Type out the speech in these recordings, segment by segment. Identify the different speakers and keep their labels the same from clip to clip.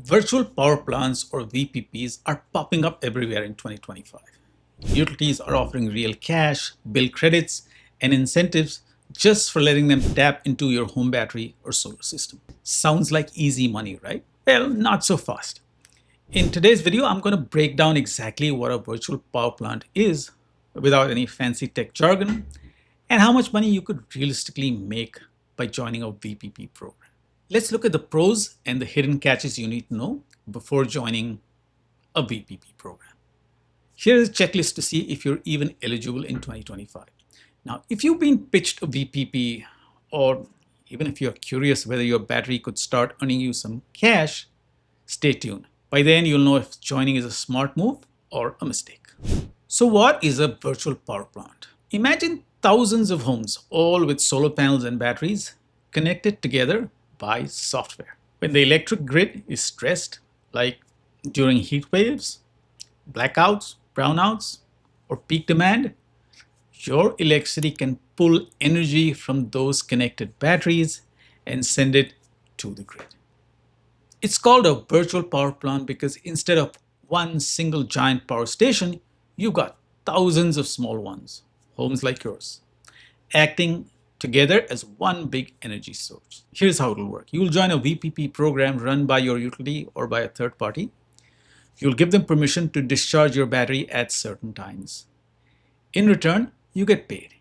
Speaker 1: Virtual power plants or VPPs are popping up everywhere in 2025. Utilities are offering real cash, bill credits, and incentives just for letting them tap into your home battery or solar system. Sounds like easy money, right? Well, not so fast. In today's video, I'm going to break down exactly what a virtual power plant is without any fancy tech jargon and how much money you could realistically make by joining a VPP program. Let's look at the pros and the hidden catches you need to know before joining a VPP program. Here's a checklist to see if you're even eligible in 2025. Now, if you've been pitched a VPP, or even if you're curious whether your battery could start earning you some cash, stay tuned. By then, you'll know if joining is a smart move or a mistake. So what is a virtual power plant? Imagine thousands of homes, all with solar panels and batteries, connected together by software. When the electric grid is stressed, like during heat waves, blackouts, brownouts, or peak demand, your electricity can pull energy from those connected batteries and send it to the grid. It's called a virtual power plant because instead of one single giant power station, you've got thousands of small ones, homes like yours, acting together as one big energy source. Here's how it'll work. You'll join a VPP program run by your utility or by a third party. You'll give them permission to discharge your battery at certain times. In return, you get paid,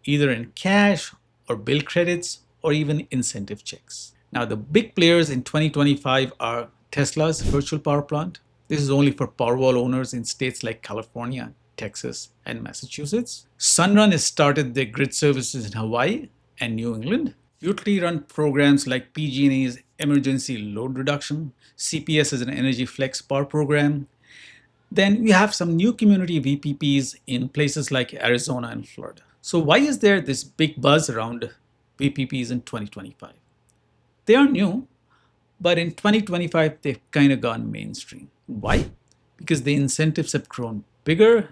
Speaker 1: either in cash or bill credits or even incentive checks. Now, the big players in 2025 are Tesla's virtual power plant. This is only for Powerwall owners in states like California, Texas, and Massachusetts. Sunrun has started their grid services in Hawaii and New England. Utility-run programs like PG&E's Emergency Load Reduction, CPS is an Energy Flex Power program. Then we have some new community VPPs in places like Arizona and Florida. So why is there this big buzz around VPPs in 2025? They are new, but in 2025, they've kind of gone mainstream. Why? Because the incentives have grown bigger.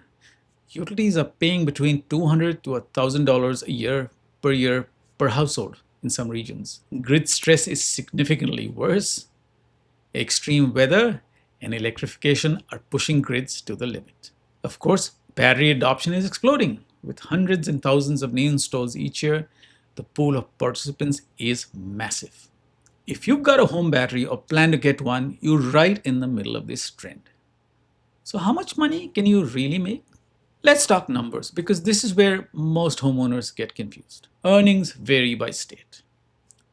Speaker 1: Utilities are paying between $200 to $1,000 a year per household in some regions. Grid stress is significantly worse. Extreme weather and electrification are pushing grids to the limit. Of course, battery adoption is exploding. With hundreds and thousands of new installs each year, the pool of participants is massive. If you've got a home battery or plan to get one, you're right in the middle of this trend. So how much money can you really make? Let's talk numbers, because this is where most homeowners get confused. Earnings vary by state,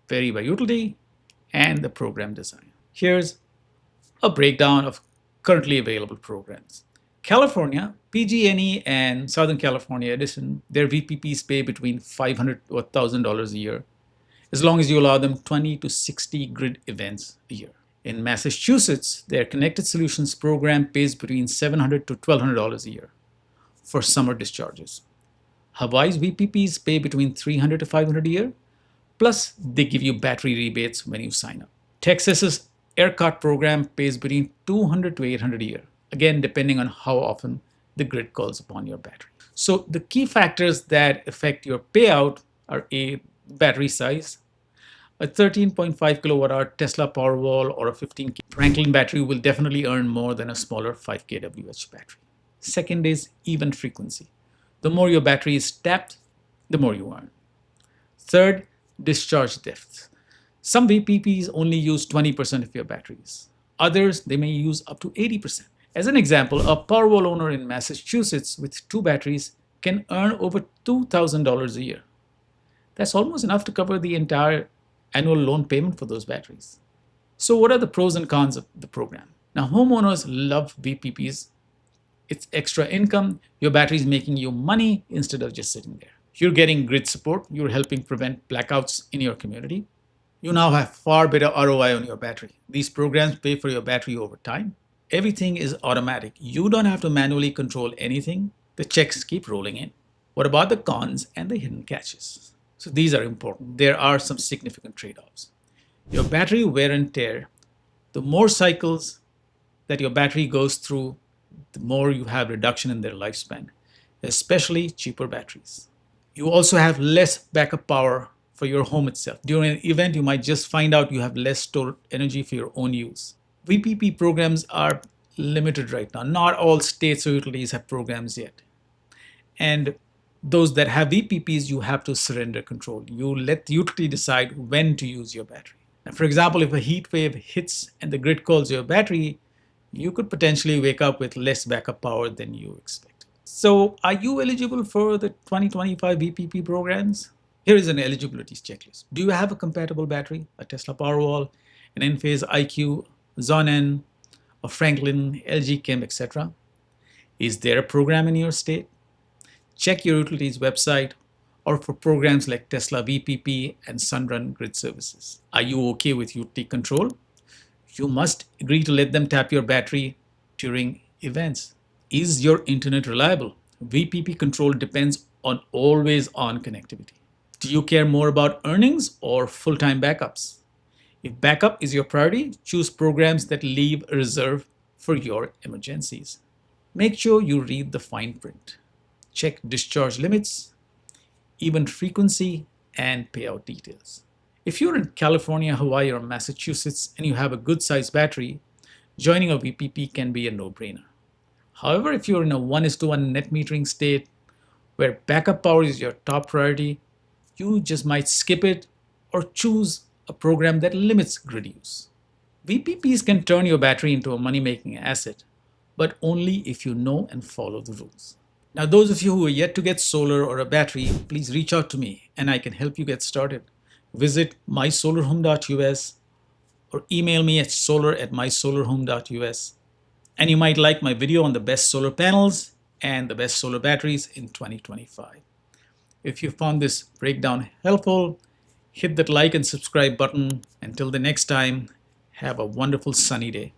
Speaker 1: vary by utility, and the program design. Here's a breakdown of currently available programs. California, PG&E, and Southern California Edison, their VPPs pay between $500 to $1,000 a year, as long as you allow them 20 to 60 grid events a year. In Massachusetts, their Connected Solutions program pays between $700 to $1,200 a year for summer discharges. Hawaii's VPPs pay between $300 to $500 a year, plus they give you battery rebates when you sign up. Texas's ERCOT program pays between $200 to $800 a year, again depending on how often the grid calls upon your battery. So the key factors that affect your payout are A, battery size. A 13.5 kilowatt hour Tesla Powerwall or a 15 Franklin battery will definitely earn more than a smaller 5 kWh battery. Second is even frequency. The more your battery is tapped, the more you earn. Third, discharge depth. Some VPPs only use 20% of your batteries. Others, they may use up to 80%. As an example, a Powerwall owner in Massachusetts with 2 batteries can earn over $2,000 a year. That's almost enough to cover the entire annual loan payment for those batteries. So what are the pros and cons of the program? Now, homeowners love VPPs. It's extra income. Your battery is making you money instead of just sitting there. You're getting grid support. You're helping prevent blackouts in your community. You now have far better ROI on your battery. These programs pay for your battery over time. Everything is automatic. You don't have to manually control anything. The checks keep rolling in. What about the cons and the hidden catches? So these are important. There are some significant trade-offs. Your battery wear and tear, the more cycles that your battery goes through, the more you have reduction in their lifespan, especially cheaper batteries. You also have less backup power for your home itself. During an event, you might just find out you have less stored energy for your own use. VPP programs are limited right now. Not all states or utilities have programs yet. And those that have VPPs, you have to surrender control. You let the utility decide when to use your battery. Now, for example, if a heat wave hits and the grid calls your battery, you could potentially wake up with less backup power than you expect. So, are you eligible for the 2025 VPP programs? Here is an eligibility checklist. Do you have a compatible battery, a Tesla Powerwall, an Enphase IQ, Sonnen, a Franklin, LG Chem, etc.? Is there a program in your state? Check your utility's website or for programs like Tesla VPP and Sunrun Grid Services. Are you okay with utility control? You must agree to let them tap your battery during events. Is your internet reliable? VPP control depends on always on connectivity. Do you care more about earnings or full time backups? If backup is your priority, choose programs that leave a reserve for your emergencies. Make sure you read the fine print. Check discharge limits, event frequency, and payout details. If you're in California, Hawaii, or Massachusetts and you have a good sized battery, joining a VPP can be a no brainer. However, if you're in a 1:1 net metering state where backup power is your top priority, you just might skip it or choose a program that limits grid use. VPPs can turn your battery into a money making asset, but only if you know and follow the rules. Now, those of you who are yet to get solar or a battery, please reach out to me and I can help you get started. Visit mysolarhome.us or email me at solar@mysolarhome.us. And you might like my video on the best solar panels and the best solar batteries in 2025. If you found this breakdown helpful, hit that like and subscribe button. Until the next time, have a wonderful sunny day.